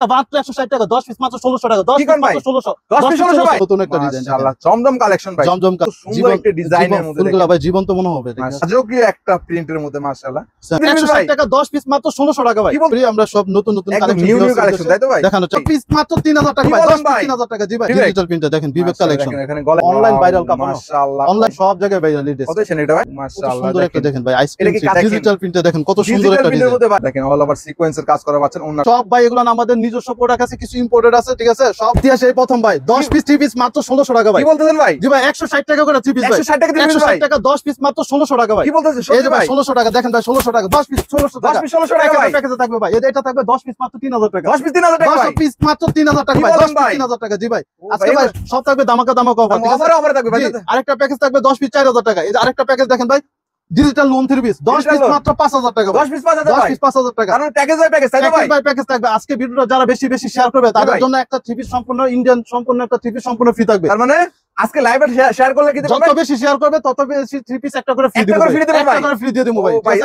মাত্র 160 টাকা 10 পিস মাত্র 1600 টাকা 10 পিস মাত্র 1600 10 পিস 1600 ভাই নতুন একটা ডিজাইন মাশাআল্লাহ জমজম কালেকশন ভাই জমজম সুন্দর একটা ডিজাইনের মধ্যে ফুলগুলো ভাই জীবন্ত মনে হবে রাজকীয় একটা প্রিন্টের মধ্যে মাশাআল্লাহ 160 টাকা 10 পিস মাত্র 1600 টাকা ভাই আমরা সব নতুন নতুন নিউ কালেকশন তাই তো ভাই দেখানো পিস মাত্র 3000 টাকা ভাই 10 পিস 3000 টাকা জি ভাই ডিজিটাল প্রিন্টার দেখেন বিবেক কালেকশন এখানে অনলাইন ভাইরাল কাপড় মাশাআল্লাহ অনলাইন সব জায়গায় ভাইরাল লিডেস কত ছেন এটা ভাই মাশাআল্লাহ সুন্দর একটা দেখেন ভাই আইসক্রিম ডিজিটাল প্রিন্টার দেখেন কত সুন্দর একটা ডিজাইন দেখেন অল ওভার সিকোয়েন্সের কাজ করা পাচ্ছেন সব ভাই এগুলো আমাদের নিজস্ব প্রোডাক্ট আছে কিছু ইম্পোর্টেড আছে ঠিক আছে সব দিয়ে সেই প্রথম ভাই 10 পিস 3 পিস মাত্র 1600 টাকা ভাই কি বলতেছেন ভাই জি ভাই 160 টাকা করে 3 পিস ভাই 160 টাকা 3 পিস ভাই 160 টাকা 10 পিস মাত্র 1600 টাকা ভাই কি বলতেছেন এই যে ভাই 1600 টাকা দেখেন ভাই 1600 টাকা 10 পিস 1600 টাকা 10 পিস 1600 টাকা ভাই প্যাকেজে থাকবে ভাই এটা থাকবে 10 পিস মাত্র 3000 টাকা 10 পিস 3000 টাকা ভাই 10 পিস মাত্র 3000 টাকা ভাই 10 পিস 3000 টাকা জি ভাই আজকে ভাই সব থাকবে দামাকা অফার ঠিক আছে অফার থাকবে ভাই আরেকটা প্যাকেজ থাকবে 10 পিস 4000 টাকা এই যে আরেকটা প্যাকেজ দেখেন ভাই ডিজিটাল লোন 3 পিস 10 পিস মাত্র 5000 টাকা 10 পিস 5000 10 পিস 5000 টাকা কারণ প্যাকেজ বাই প্যাকেজ তাই তো ভাই প্যাকেজ থাকবে আজকে ভিডিওটা যারা বেশি বেশি শেয়ার করবে তাদের জন্য একটা 3 পিস সম্পূর্ণ ইন্ডিয়ান সম্পূর্ণ একটা 3 পিস সম্পূর্ণ ফ্রি থাকবে তার মানে আজকে লাইভে শেয়ার করলে কি যত বেশি শেয়ার করবে তত বেশি 3 পিস একটা করে ফ্রি দিবেন একটা করে ফ্রি দিয়ে দেব ভাই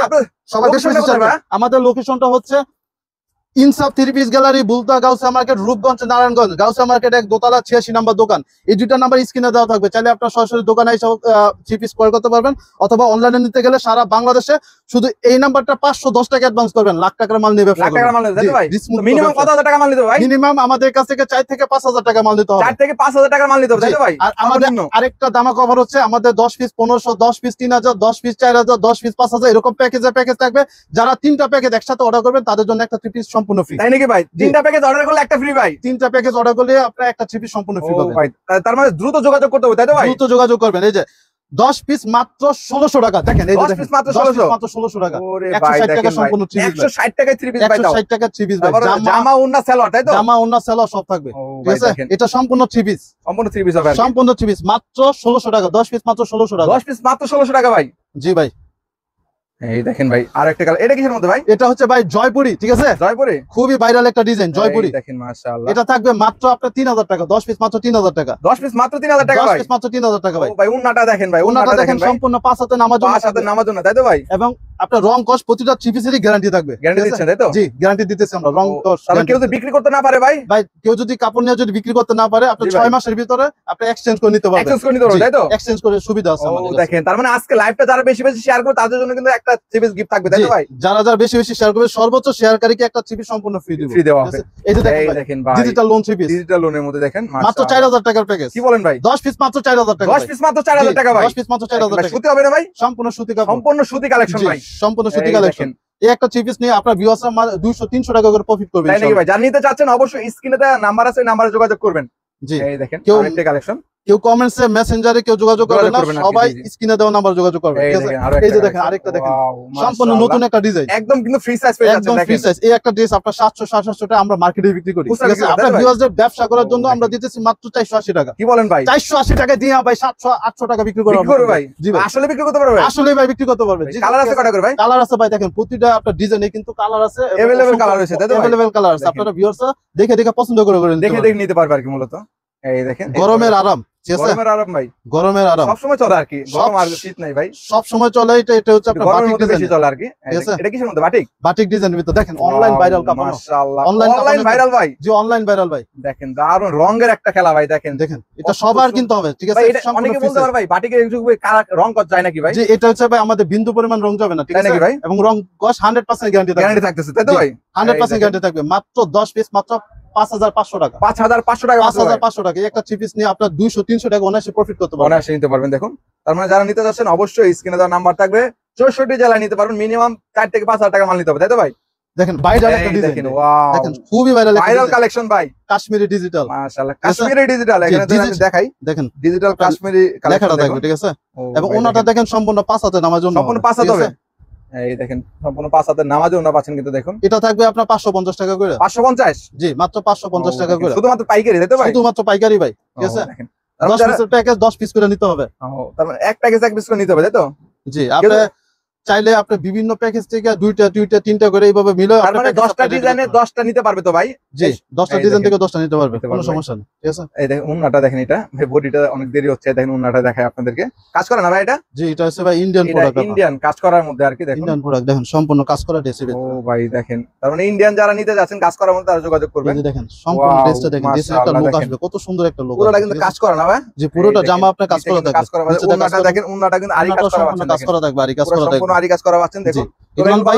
সবাই বেশি আমাদের লোকেশনটা হচ্ছে ইনসাফ 3 piece gallery বুলতা Gausia market Rupganj Narayanganj Gausia market এক দোতলা 86 নম্বর দোকান এই দুইটা নাম্বার স্ক্রিনে দেওয়া থাকবে চাইলে আপনারা সরাসরি দোকানে এসে 3 পিস ক্রয় করতে পারবেন অথবা অনলাইনে নিতে গেলে সারা বাংলাদেশে শুধু এই নাম্বারটা 510 টাকা অ্যাডভান্স করবেন লাখ টাকার মাল নিয়ে ব্যবসা করবেন লাখ টাকার মাল নিতে ভাই মিনিমাম কত হাজার টাকা মাল নিতে ভাই মিনিমাম আমাদের কাছ থেকে 4 থেকে 5000 টাকা মাল নিতে হবে 4 থেকে 5000 টাকা মাল নিতে হবে তাই তো ভাই আর আমাদের আরেকটা দামা কভার হচ্ছে আমাদের 10 পিস 1500 10 পিস 3000 10 পিস 4000 10 পিস 5000 এরকম প্যাকেজ থাকবে যারা তিনটা প্যাকেজ একসাথে অর্ডার করবেন তাদের জন্য একটা 3 পিস সম্পূর্ণ ফ্রি তাই নাকি ভাই তিনটা প্যাকেজ অর্ডার করলে একটা ফ্রি ভাই তিনটা প্যাকেজ অর্ডার করলে আপনারা একটা 3 পিস সম্পূর্ণ ফ্রি পাবেন ভাই তার মানে দ্রুত যোগাযোগ করতে হবে তাই তো ভাই দ্রুত যোগাযোগ করবেন এই যে 10 পিস মাত্র 1600 টাকা দেখেন এই যে 10 পিস মাত্র 1600 টাকা ওরে ভাই 160 টাকা সম্পূর্ণ 160 টাকায় 3 পিস ভাই দাও 160 টাকা 3 পিস ভাই জামা ওন্না সেলর তাই তো জামা ওন্না সেলর সব থাকবে ঠিক আছে এটা সম্পূর্ণ 3 পিস সম্পূর্ণ 3 পিস হবে সম্পূর্ণ 3 পিস মাত্র 1600 টাকা 10 পিস মাত্র 1600 টাকা 10 পিস মাত্র 1600 টাকা ভাই জি ভাই এই দেখেন ভাই আরেকটা কালার এটা কিসের মধ্যে ভাই এটা হচ্ছে ভাই জয়পুরি ঠিক আছে জয়পুরি খুবই ভাইরাল একটা ডিজাইন জয়পুরি দেখেন মাশাআল্লাহ এটা থাকবে মাত্র আপনার 3000 টাকা 10 পিস মাত্র 3000 টাকা 10 পিস মাত্র 3000 টাকা ভাই 10 পিস মাত্র 3000 টাকা ভাই ভাই উন্নাটা দেখেন ভাই উন্নাটা দেখেন সম্পূর্ণ 5 হাতে নামাজ জন্য 5 হাতে নামাজ জন্য তাই তো ভাই এবং আপনার রং কস প্রতিটা 3 পিসেরই গ্যারান্টি থাকবে গ্যারান্টি দিচ্ছেন তাই তো জি গ্যারান্টি দিতেছি আমরা রং কস তাহলে কেউ যদি বিক্রি করতে না পারে ভাই কেউ যদি কাপড় নিয়ে যদি বিক্রি করতে না পারে আপনি 6 মাসের ভিতরে আপনি এক্সচেঞ্জ করে নিতে পারবেন এক্সচেঞ্জ করে নিতে পারবেন তাই তো এক্সচেঞ্জ করে সুবিধা আছে আমাদের দেখেন তার মানে আজকে লাইভটা যারা বেশি বেশি শেয়ার করবে তাদের জন্য কিন্তু একটা 3 পিস গিফট থাকবে তাই তো ভাই যারা বেশি বেশি শেয়ার করবে সর্বোচ্চ শেয়ারকারীকে একটা 3 পিস সম্পূর্ণ ফ্রি দিব ফ্রি দেওয়া হবে এই যে দেখেন ভাই ডিজিটাল লোন 3 পিস ডিজিটাল লোনের মধ্যে দেখেন মাত্র 4000 টাকার প্যাকেজ কি বলেন ভাই 10 পিস মাত্র 4000 টাকা 10 পিস মাত্র 4000 টাকা ভাই 10 পিস মাত্র 4000 টাকা সুতি হবে না ভাই সম্পূর্ণ সুতি কাপড় সম্পূর্ণ সুতি কালেকশন ভাই সম্পূর্ণ সুতি কালেকশন এই একটা 3 পিস নিয়ে আপনার ভিউয়ার্সরা 200 300 টাকা করে প্রফিট করবে তাই নাকি ভাই যারা নিতে চাচ্ছেন অবশ্যই স্ক্রিনে দেওয়া নাম্বার আছে নাম্বারে যোগাযোগ করবেন জি এই দেখেন আরেকটা কালেকশন কেউ কমেন্টসে মেসেঞ্জারে কেউ যোগাযোগ করবে না সবাই স্ক্রিনে দেওয়া নাম্বার যোগাযোগ করবে ঠিক আছে এই যে দেখেন আরেকটা দেখেন সম্পূর্ণ নতুন একটা ডিজাইন একদম কিন্তু ফ্রি সাইজ পেয়ে যাচ্ছেন একদম ফ্রি সাইজ এই একটা ড্রেস আপনার 700 750 টাকা আমরা মার্কেটে বিক্রি করি ঠিক আছে আপনারা ভিউয়ারদের ব্যবসা করার জন্য আমরা দিতেছি মাত্র 480 টাকা কি বলেন ভাই 480 টাকা দিয়ে ভাই 700 800 টাকা বিক্রি করব ভাই জি ভাই আসলে বিক্রি করতে পারবে আসলে ভাই বিক্রি করতে পারবে জি কালার আছে কয়টা করে ভাই কালার আছে ভাই দেখেন প্রতিটা আপনার ডিজাইনে কিন্তু কালার আছে अवेलेबल কালার আছে তাই তো अवेलेबल কালার আছে আপনারা ভিউয়াররা দেখে দেখে পছন্দ করে দেখে নিতে পারবে আর কি মূলত এই দেখেন গরমের আরাম গরমের আরাম ভাই গরমের আরাম সব সময় চলে আর কি গরম আর শীত নাই ভাই সব সময় চলে এটা হচ্ছে আপনার বাটিক ডিজাইন চলে আর কি এটা কিসের মধ্যে বাটিক ডিজাইনের ভিতর দেখেন অনলাইন ভাইরাল কাপড় মাশাআল্লাহ অনলাইন ভাইরাল ভাই জি অনলাইন ভাইরাল ভাই দেখেন দারুন রঙের একটা খেলা ভাই দেখেন এটা সবার কিনতে হবে ঠিক আছে অনেকে বলতে পারে ভাই বাটিকের রং কত যায় নাকি ভাই জি এটা হচ্ছে ভাই আমাদের বিন্দু পরিমাণ রং যাবে না ঠিক আছে ভাই এবং রং কস 100% গ্যারান্টি থাকতেছে তাই তো ভাই 100% গ্যারান্টি থাকবে মাত্র 10 পিস মাত্র 5500 টাকা 5500 টাকা 5500 টাকা একটা 3 পিস নিয়ে আপনার 200 300 টাকা অনায়াসে প্রফিট করতে পারবেন অনায়াসে নিতে পারবেন দেখুন তার মানে যারা নিতে যাচ্ছেন অবশ্যই স্ক্রিনে দেওয়া নাম্বার থাকবে 64 জেলায় নিতে পারবেন মিনিমাম 4 থেকে 5000 টাকা মাল নিতে হবে তাই তো ভাই দেখেন ভাইরাল একটা ডিজাইন দেখেন ওয়াও দেখেন খুবই ভাইরাল কালেকশন ভাই কাশ্মীরি ডিজিটাল মাশাআল্লাহ কাশ্মীরি ডিজিটাল এখানে দেখাই দেখেন ডিজিটাল কাশ্মীরি লেখাটা থাকবে ঠিক আছে এবং ওনাটা দেখেন সম্পূর্ণ 5 হাতে নামার জন্য সম্পূর্ণ 5 হাতে হবে এই দেখেন সম্পূর্ণ 5 হাতে নামাজে ওনা পাচ্ছেন কিন্তু দেখুন এটা থাকবে আপনার 550 টাকা করে 550 জি মাত্র 550 টাকা করে শুধুমাত্র পাইকারি তাই তো ভাই শুধুমাত্র পাইকারি ভাই ঠিক আছে 10 পিসের প্যাকেজ 10 পিস করে নিতে হবে তার মানে এক প্যাকেজ এক পিস করে নিতে হবে তাই তো জি আপনি চাইলে আপনি বিভিন্ন প্যাকেজ থেকে দুইটা তিনটা করে এইভাবে মিলে তার মানে 10টা ডিজাইনে 10টা নিতে পারবে তো ভাই? জি 10টা ডিজাইন থেকে 10টা নিতে পারবে, কোনো সমস্যা নেই। ঠিক আছে, এই দেখেন উন্নাটা দেখেন, এটা ভাই বডিটা অনেক দেরি হচ্ছে, দেখেন উন্নাটা দেখায় আপনাদেরকে। কাজ করে না ভাই এটা? জি এটা হচ্ছে ভাই ইন্ডিয়ান প্রোডাক্ট, ইন্ডিয়ান কাজ করার মধ্যে আর কি, দেখুন ইন্ডিয়ান প্রোডাক্ট দেখেন সম্পূর্ণ কাজ করা ড্রেস। ও ভাই দেখেন, তার মানে ইন্ডিয়ান যারা নিতে যাচ্ছেন কাজ করার মধ্যে তারা যোগাযোগ করবেন। এই যে দেখেন সম্পূর্ণ ড্রেসটা দেখেন, ড্রেসের একটা লুক আসবে, কত সুন্দর একটা লুক। পুরোটা কিন্তু কাজ করা না ভাই? যে পুরোটা জামা আপনার কাজ করা থাকবে। উন্নাটা দেখেন, উন্নাটা কিন্তু আরি কাজ করা আছে, কাজ করা থাকবে, আরি কাজ করা থাকবে, সম্পূর্ণ আরি কাজ করা আছেন। দেখুন এগুলো ভাই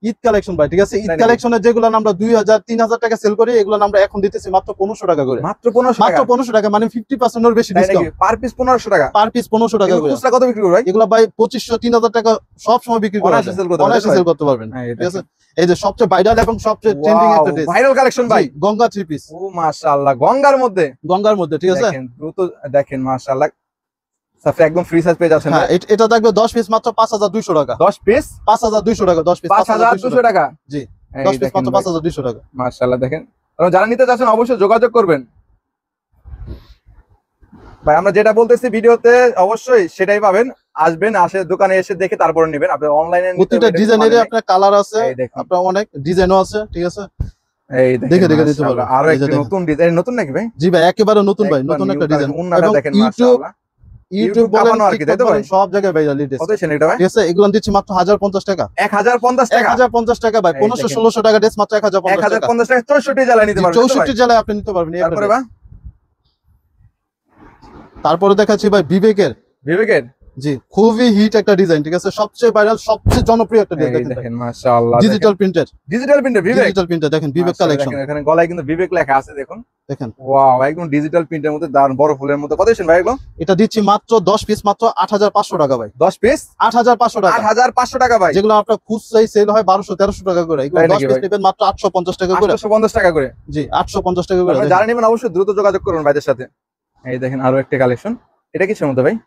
ঈদ কালেকশন ভাই, ঠিক আছে। ঈদ কালেকশনের যেগুলো আমরা 2000-3000 টাকা সেল করি, এগুলো আমরা এখন দিতেছি মাত্র 1500 টাকা করে। মাত্র 1500 টাকা, মানে 50% এর বেশি ডিসকাউন্ট। পার পিস 1500 টাকা, পার পিস 1500 টাকা করে। খুচরা কত বিক্রি করবে ভাই? এগুলো ভাই 2500-3000 টাকা সব সময় বিক্রি করা যায়, অনায়াসে সেল করতে পারবেন। ঠিক আছে, এই যে সবচেয়ে ভাইরাল এবং সবচেয়ে ট্রেন্ডিং একটা ড্রেস, ভাইরাল কালেকশন ভাই, গঙ্গা 3 পিস। ও মাশাআল্লাহ, গঙ্গার মধ্যে, ঠিক আছে। দেখেন দ্রুত দেখেন, মাশাআল্লাহ সাফে একদম ফ্রি সাইজ পেয়ে যাচ্ছেন। হ্যাঁ এটা থাকবে 10 পিস মাত্র 5200 টাকা। 10 পিস 5200 টাকা, 10 পিস 5200 টাকা। জি 10 পিস মাত্র 5200 টাকা। মাশাআল্লাহ দেখেন, যারা নিতে চাচ্ছেন অবশ্যই যোগাযোগ করবেন ভাই। আমরা যেটা বলতেছি ভিডিওতে অবশ্যই সেটাই পাবেন, আসবেন, দোকানে এসে দেখে তারপরে নেবেন। আপনি অনলাইনে প্রতিটা ডিজাইনেরই আপনার কালার আছে, আপনার অনেক ডিজাইনও আছে, ঠিক আছে। এই দেখে দিতে পারবেন। আরো একটা নতুন ডিজাইন, নতুন নাকি ভাই? জি ভাই একেবারে নতুন ভাই, নতুন একটা ডিজাইন। উন্নাটা দেখেন মাশাআল্লাহ, ইউটিউব বলেন আর কি, তাই তো ভাই সব জায়গায় ভাই লিডেস। কত ছিল এটা ভাই? ঠিক আছে, এগুলো দিচ্ছি মাত্র 1050 টাকা। 1050 টাকা, 1050 টাকা ভাই, 1500-1600 টাকা ড্রেস মাত্র 1050 টাকা। 1050 টাকা 64 জেলায় নিতে পারবেন। 64 জেলায় আপনি নিতে পারবেন। তারপরে ভাই, তারপরে দেখাচ্ছি ভাই বিবেকের। জি খুবই হিট একটা ডিজাইন, ঠিক আছে, সবচেয়ে ভাইরাল, সবচেয়ে জনপ্রিয় একটা ডিজাইন। দেখেন মাশাআল্লাহ, ডিজিটাল প্রিন্টের বিবেক দেখেন, বিবেক কালেকশন। এখানে গলায় কিন্তু বিবেক লেখা আছে, দেখুন দেখেন, ওয়াও একদম ডিজিটাল প্রিন্টের মধ্যে দারুণ বড় ফুলের মধ্যে। কত দিচ্ছেন ভাই এগুলো? এটা দিচ্ছি মাত্র 10 পিস মাত্র 8500 টাকা ভাই। 10 পিস 8500 টাকা, 8500 টাকা ভাই। যেগুলো আপনার খুচরাই সেল হয় 1200-1300 টাকা করে, এগুলো 10 পিস নেবেন মাত্র 850 টাকা করে। 850 টাকা করে, জি 850 টাকা করে। যারা নেবেন অবশ্যই দ্রুত যোগাযোগ করুন ভাইদের সাথে। এই দেখেন আরো একটা কালেকশন, এটা কিসের মধ্যে ভাই?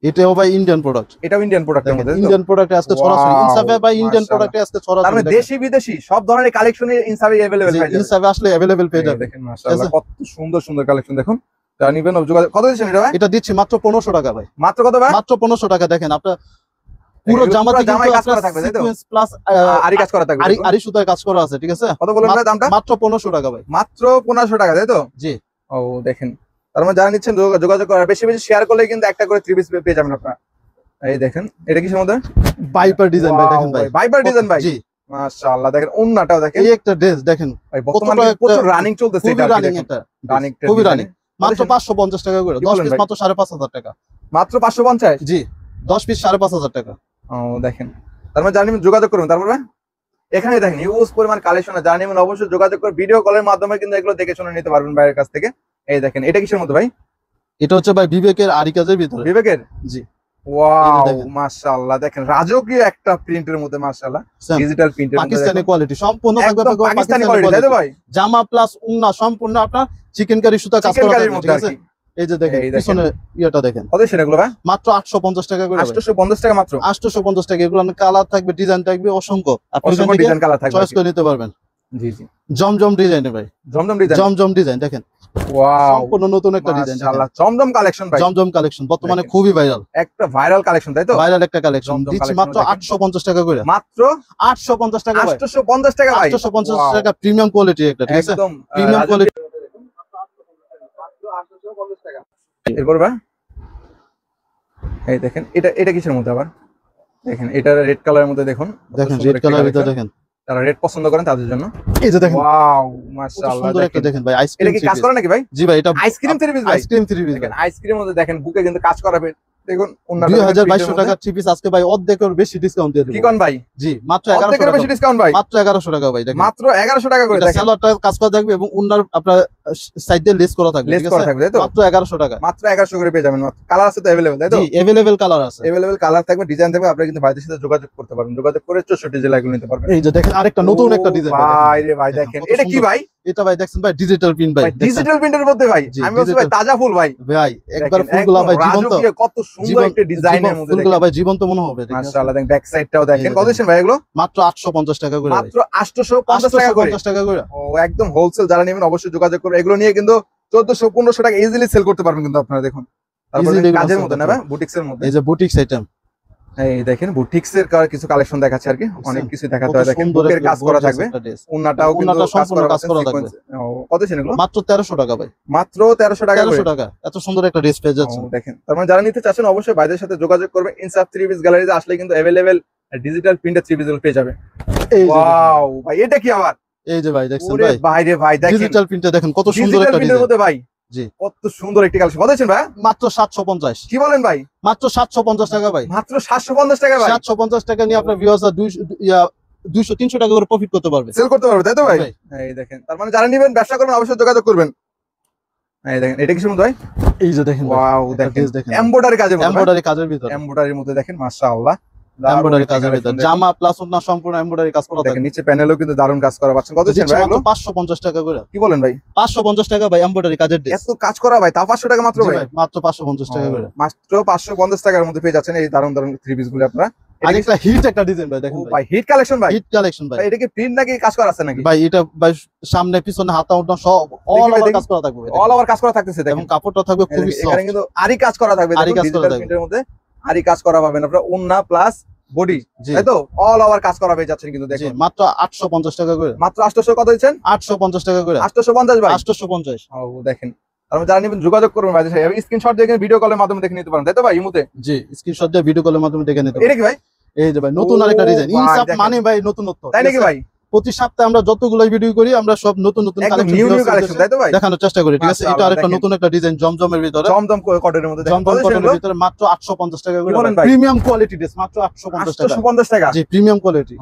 এটাও ভাই ইন্ডিয়ান প্রোডাক্ট। এটাও ইন্ডিয়ান প্রোডাক্টের মধ্যে, ইন্ডিয়ান প্রোডাক্টে আজকে ছড়াছড়ি ইনসাফে ভাই, ইন্ডিয়ান প্রোডাক্টে আজকে ছড়াছড়ি। তার মানে দেশি বিদেশি সব ধরনের কালেকশন ইনসাফে अवेलेबल পাওয়া যায়। ইনসাফে আসলে अवेलेबल পেয়ে যাবেন। দেখেন মাশাআল্লাহ কত সুন্দর সুন্দর কালেকশন, দেখুন যারা নেবেন যোগাযোগ। কত দিচ্ছেন এটা ভাই? এটা দিচ্ছি মাত্র 1500 টাকা ভাই। মাত্র কত ভাই? মাত্র 1500 টাকা। দেখেন আপনার পুরো জামাতে কিন্তু কাজ করা থাকবে, তাই তো? সিকোয়েন্স প্লাস আরি কাজ করা থাকবে, আরি সুতায় কাজ করা আছে, ঠিক আছে। কত বলেন ভাই দামটা? মাত্র 1500 টাকা ভাই। মাত্র 1500 টাকা, তাই তো? জি। ও দেখেন, তার মানে যারা নিচ্ছেন যোগাযোগ করার, বেশি বেশি শেয়ার করলে কিন্তু একটা করে 3 পিস পেয়ে যাবেন আপনারা। এই দেখেন এটা কিসের মধ্যে? ভাইপার ডিজাইন ভাই, দেখেন ভাই ভাইপার ডিজাইন ভাই। জি মাশাআল্লাহ দেখেন উন্নাটাও দেখেন, এই একটা ড্রেস দেখেন ভাই বর্তমানে প্রচুর রানিং চলতেছে, এটা রানিং একটা রানিং, খুবই রানিং। মাত্র 550 টাকা করে, 10 পিস মাত্র 5500 টাকা। মাত্র 550? জি 10 পিস 5500 টাকা। ও দেখেন, তার মানে যারা নেবেন যোগাযোগ করুন। তারপরে এখানে দেখেন হিউজ পরিমাণ কালেকশন, যারা নেবেন অবশ্যই যোগাযোগ করে ভিডিও কলের মাধ্যমে কিন্তু এগুলো দেখে শুনে নিতে পারবেন বাইরের কাছ থেকে। এই দেখেন এটা কিসের মধ্যে ভাই? এটা হচ্ছে ভাই বিবেকের আরি কাজের ভিতরে। বিবেকের? জি। ওয়াও মাশাআল্লাহ দেখেন রাজকীয় একটা প্রিন্টের মধ্যে, মাশাআল্লাহ ডিজিটাল প্রিন্টের মধ্যে, পাকিস্তানি কোয়ালিটি সম্পূর্ণ থাকবে, পাকিস্তানি কোয়ালিটি, তাই তো ভাই? জামা প্লাস উন্না সম্পূর্ণ আপনার চিকেন কারি সুতা কাজ করা থাকবে, ঠিক আছে। এই যে দেখেন পিছনে ইয়েটা দেখেন, কত সেটাগুলো ভাই? মাত্র 850 টাকা করে। 850 টাকা মাত্র? 850 টাকা। এগুলো কালার থাকবে, ডিজাইন থাকবে অসংখ্য, আপনি ডিজাইন কালার থাকবে, চয়েস করে নিতে পারবেন। জি জি, জমজম ডিজাইন ভাই, জমজম ডিজাইন দেখেন, ওয়াও সম্পূর্ণ নতুন একটা ডিজাইন, মাশাআল্লাহ জমজম কালেকশন ভাই। জমজম কালেকশন বর্তমানে খুবই ভাইরাল, একটা ভাইরাল কালেকশন, তাই তো? ভাইরাল একটা কালেকশন দিচ্ছি মাত্র 850 টাকা করে। মাত্র 850 টাকা ভাই। 850 টাকা ভাই, 850 টাকা প্রিমিয়াম কোয়ালিটি একটা, ঠিক আছে, একদম প্রিমিয়াম কোয়ালিটি। এরপর ভাই এই দেখেন এটা কিসের মধ্যে আবার? দেখেন এটা রেড কালারের মধ্যে, দেখুন দেখেন রেড কালারের ভিতরে দেখেন, যারা রেড পছন্দ করেন তাদের জন্য। এই যে দেখেন ওয়াও মাশাআল্লাহ সুন্দর একটা দেখেন ভাই, আইসক্রিম। এটা কি কাজ করা নাকি ভাই? জি ভাই, এটা আইসক্রিম 3 পিস ভাই, আইসক্রিম 3 পিস। দেখেন আইসক্রিমের মধ্যে দেখেন বুকে কিন্তু কাজ করাবে, দেখুন 2200 টাকা 3 পিস আজকে ভাই অর্ধেকের বেশি ডিসকাউন্ট দিয়ে দেব। কি কোন ভাই? জি মাত্র 1100 টাকা, অর্ধেকের বেশি ডিসকাউন্ট ভাই, মাত্র 1100 টাকা ভাই। দেখেন মাত্র 1100 টাকা করে, দেখেন সেলারটা কাজ করা থাকবে এবং উন্নার আপনার সাইডে লেস করা থাকবে, লেস ঠিক করা আছে, থাকবে, তাই তো? মাত্র 1100 টাকা। মাত্র 1100 করে পেয়ে যাবেন। কালার আছে তো अवेलेबल, তাই তো? জি अवेलेबल কালার আছে, अवेलेबल কালার থাকবে, ডিজাইন থাকবে, আপনারা কিন্তু ভাইদের সাথে যোগাযোগ করতে পারবেন, যোগাযোগ করে 64 জেলায় এগুলো নিতে পারবেন। এই যে দেখেন আরেকটা নতুন একটা ডিজাইন ভাই রে ভাই, দেখেন এটা কি ভাই? এটা ভাই দেখছেন ভাই ডিজিটাল প্রিন্ট ভাই, ডিজিটাল প্রিন্টের মধ্যে ভাই, আমি বলছি ভাই তাজা ফুল ভাই, ভাই একবার ফুলগুলা ভাই জীবন্ত, কত সুন্দর একটা ডিজাইনের মধ্যে ফুলগুলা ভাই জীবন্ত মনে হবে। মাশাআল্লাহ দেখেন ব্যাক সাইডটাও দেখেন, কত দিচ্ছেন ভাই এগুলো? মাত্র 850 টাকা করে, মাত্র 850 টাকা করে। ও একদম হোলসেল, যারা নেবেন অবশ্যই যোগাযোগ করবেন। এগুলো নিয়ে কিন্তু 1400-1500 টাকা ইজিলি সেল করতে পারবেন কিন্তু আপনারা, দেখুন তারপরে কাজের মধ্যে না ভাই, বুটিক্সের মধ্যে। এই যে বুটিক্স আইটেম এই দেখেন বুটিক্স এর কিছু কালেকশন দেখাচ্ছে আর কি, অনেক কিছু দেখাতে হয়। দেখেন সুন্দর বুকের কাজ করা থাকবে, ওন্নাটাও কিন্তু কাজ করা থাকবে। কত ছিল এগুলো? মাত্র 1300 টাকা ভাই, মাত্র 1300 টাকা করে। 1300 টাকা এত সুন্দর একটা ড্রেস পেয়ে যাচ্ছে। দেখেন, তার মানে যারা নিতে চাচ্ছেন অবশ্যই ভাইদের সাথে যোগাযোগ করবেন। ইনসাফ থ্রি পিস গ্যালারিতে আসলে কিন্তু available digital printed three piece গুলো পেয়ে যাবে। এই যে ওয়াও ভাই, এটা কি আবার? এই যে ভাই দেখছেন ওরে ভাই, ভাই রে ভাই, দেখেন ডিজিটাল প্রিন্টে দেখেন কত সুন্দর ডিজিটাল একটা প্রিন্টের ডিজাইন। মধ্যে ভাই, জি কত সুন্দর একটি কালেকশন। কত দিচ্ছেন ভাই? মাত্র 750। কি বলেন ভাই? মাত্র 750 টাকা ভাই, মাত্র 750 টাকা ভাই, 750 টাকা নিয়ে আপনার ভিউয়ার্সরা 200-300 টাকা করে প্রফিট করতে পারবে। সেল করতে পারবে, তাই তো ভাই? ভাই। এই দেখেন, তার মানে যারা নেবেন ব্যবসা করবেন অবশ্যই যোগাযোগ করবেন। এই দেখেন, এটা কি সুন্দর ভাই, এই যে দেখেন ওয়াও দেখেন, এমব্রয়ডারি কাজের মধ্যে, এমব্রয়ডারি কাজের ভিতরে, এমব্রয়ডারির মধ্যে দেখেন মাশাআল্লাহ, এমব্রয়ডারি কাজের ভিতরে জামা প্লাস ওন্না সম্পূর্ণ এমব্রয়ডারি কাজ করা দেখেন, থাকে। নিচে প্যানেলও কিন্তু দারুণ কাজ করা পাচ্ছেন। কত দিচ্ছেন ভাই এগুলো? 550 টাকা করে। কি বলেন ভাই? 550 টাকা ভাই এমব্রয়ডারি কাজের ড্রেস। এত কাজ করা ভাই, তা 500 টাকা মাত্র ভাই? মাত্র 550 টাকা করে, মাত্র 550 টাকার মধ্যে পেয়ে যাচ্ছেন এই দারুণ দারুণ থ্রি পিস গুলো আপনারা। আরেকটা হিট একটা ডিজাইন ভাই দেখেন ভাই, হিট কালেকশন ভাই, হিট কালেকশন ভাই। ভাই এটা কি প্রিন্ট নাকি কাজ করা আছে নাকি? ভাই এটা ভাই সামনে পিছনে হাতা ওন্না সব অল ওভার কাজ করা থাকবে, অল ওভার কাজ করা থাকতেছে। এবং দেখেন কাপড়টা থাকবে খুবই এখানে সফট, কিন্তু আরি কাজ করা থাকবে, আরি কাজ করা ডিজিটাল থাকবে। প্রিন্টের মধ্যে আরি কাজ করা পাবেন আপনারা, ওন্না প্লাস বডি, তাই তো? অল ওভার কাজ করা পেয়ে যাচ্ছেন কিন্তু। জি দেখুন মাত্র 850 টাকা করে, মাত্র 800। কত দিচ্ছেন? 850 টাকা করে, 850 ভাই, 850। ও দেখেন, তার মানে যারা নেবেন যোগাযোগ করবেন ভাই, স্ক্রিনশট দিয়ে ভিডিও কলের মাধ্যমে দেখে নিতে পারেন, তাই তো ভাই? ইমুতে জি স্ক্রিনশট দিয়ে ভিডিও কলের মাধ্যমে দেখে নিতে এটা পারেন। কি ভাই? এই যে ভাই নতুন আরেকটা ডিজাইন, ভাই, ইনসাফ দেখেন। মানে ভাই নতুনত্ব, তাই নাকি ভাই? প্রতি সপ্তাহে আমরা যতগুলো ভিডিও করি আমরা সব নতুন নতুন একদম নিউ নিউ কালেকশন, তাই তো ভাই? দেখানোর চেষ্টা করি, ঠিক আছে? এটা মাশাআল্লাহ, আরেকটা দেখেন। নতুন একটা ডিজাইন জমজমের ভিতরে, জমজম কটনের মধ্যে দেখেন। জমজম কত দিচ্ছেন কটনের এগুলো? ভিতরে মাত্র 850 টাকা করে, কি বলেন ভাই? প্রিমিয়াম কোয়ালিটি ড্রেস মাত্র 850 টাকা। 850 টাকা? জি প্রিমিয়াম কোয়ালিটি,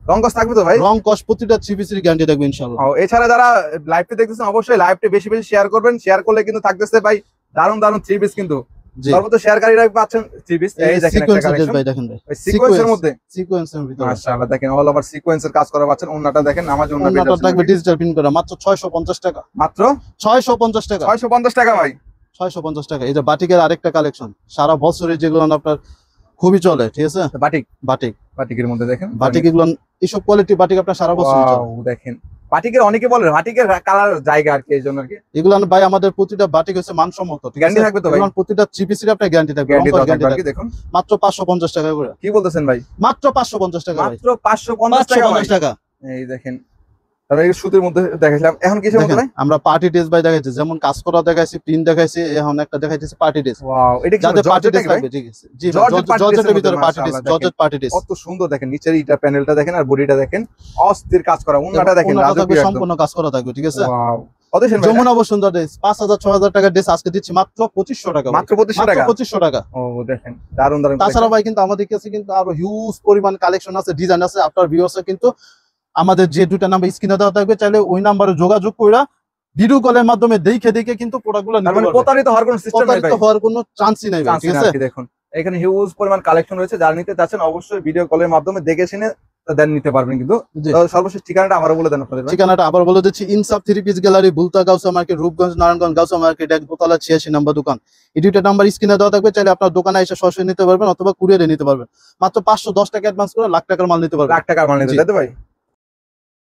রং কস থাকবে তো ভাই? রং কস প্রতিটা 3 পিসের গ্যারান্টি থাকবে ইনশাআল্লাহ। এছাড়া যারা লাইভটি দেখতেছেন অবশ্যই লাইভটি বেশি বেশি শেয়ার করবেন, শেয়ার করলে কিন্তু থাকতেছে ভাই দারুণ দারুণ থ্রি পিস কিন্তু। জি সর্বোচ্চ শেয়ারকারীরা পাচ্ছেন থ্রি পিস। এই দেখেন একটা সিকোয়েন্সের ড্রেস কালেকশন ভাই দেখেন ভাই, ওই সিকোয়েন্সের মধ্যে, সিকোয়েন্সের ভিতরে মাশাআল্লাহ দেখেন অল ওভার সিকোয়েন্সের কাজ করা পাচ্ছেন। ওন্নাটা দেখেন, নামাজ ওন্না পেয়ে ওন্নাটা যাচ্ছেন থাকবে ডিজিটাল প্রিন্ট করা মাত্র 650 টাকা, মাত্র 650 টাকা, 650 টাকা ভাই, 650 টাকা। এই যে বাটিকের আরেকটা কালেকশন, সারা বছরের যেগুলো আপনার খুবই চলে, ঠিক আছে? বাটিক, বাটিক, বাটিকের মধ্যে দেখেন, বাটিক এগুলো এইসব কোয়ালিটি বাটিক আপনার সারা বছর চলে। ওয়াও দেখেন, বাটিকের অনেকে বলে বাটিকের কালার জায়গা আর কি, এই জন্য আর কি। এগুলো ভাই আমাদের প্রতিটা বাটিক হচ্ছে মানসম্মত, ঠিক আছে? গ্যারান্টি থাকবে তো ভাই? এগুলো প্রতিটা 3 পিসের আপনার গ্যারান্টি থাকবে, গ্যারান্টি রং কস থাকবে আর গ্যারান্টি কি। থাকবে। দেখুন মাত্র 550 টাকা করে, কি বলতেছেন ভাই? মাত্র 550 টাকা ভাই, মাত্র 550 টাকা ভাই। 550 টাকা। এই দেখেন, তারপরে এই সুতির মধ্যে দেখাইলাম, এখন কিসের মধ্যে ভাই? আমরা পার্টি ড্রেস ভাই দেখাইছি, যেমন কাজ করা দেখাইছি, প্রিন্ট দেখাইছি, এখন একটা দেখাইতেছি পার্টি ড্রেস। ওয়াও, এটা কি যাদের পার্টি জর্জেট ড্রেস নাকি ভাই? থাকবে, ঠিক আছে? জি জর্জেট party dress জর্জেটের এর ভিতরে মধ্যে পার্টি ড্রেস, মাশাআল্লাহ জর্জেট পার্টি ড্রেস। কত সুন্দর দেখেন, নিচের ইটা প্যানেলটা দেখেন আর বডিটা দেখেন, অস্থির কাজ করা। ওন্নাটা দেখেন, ওন্নাটা থাকবে রাজকীয় একদম। সম্পূর্ণ কাজ করা থাকবে, ঠিক আছে? ওয়াও, কত দিচ্ছেন ভাই? যমুনা বসুন্ধরা ড্রেস 5000-6000 টাকার ড্রেস আজকে দিচ্ছি মাত্র 2500 টাকা, মাত্র 2500 টাকা? 2500 টাকা। ও দেখেন, দারুন দারুন। তাছাড়া ভাই কিন্তু আমাদের কাছে কিন্তু আরো হিউজ পরিমাণ কালেকশন আছে, ডিজাইন আছে। আপনার ভিউয়ার্সরা কিন্তু আমাদের যে দুটা নাম্বার স্ক্রিনে দেওয়া থাকবে, চাইলে ওই নাম্বারে যোগাযোগ করে ভিডিও কলের মাধ্যমে দেখে দেখে কিন্তু প্রোডাক্টগুলো তার নিতে মানে পারবেন। প্রতারিত হওয়ার কোনো সিস্টেম নাই প্রতারিত ভাই? হওয়ার কোনো চান্সই নাই ভাই, চান্স ঠিক না আছে? আর কি। দেখুন এখানে হিউজ পরিমাণ কালেকশন রয়েছে, যারা নিতে চাচ্ছেন অবশ্যই ভিডিও কলের মাধ্যমে দেখে শুনে দেন নিতে পারবেন কিন্তু। জি। তো সর্বশেষ ঠিকানাটা আবারও বলে দেন আপনাদের ভাই। ঠিকানাটা আবার বলে দিচ্ছি, ইনসাফ three piece gallery, বুলতা গাউসা market, Rupganj, Narayanganj, গাউসা market, এক দোতলা 86 নম্বর দোকান। এই দুইটা নাম্বার স্ক্রিনে দেওয়া থাকবে, চাইলে আপনার দোকানে এসে সরাসরি নিতে পারবেন অথবা কুরিয়ারে নিতে পারবেন। মাত্র 510 টাকা অ্যাডভান্স করে লাখ টাকার মাল নিতে পারবেন। লাখ টাকার মাল নিতে, জি। তাই তো ভাই?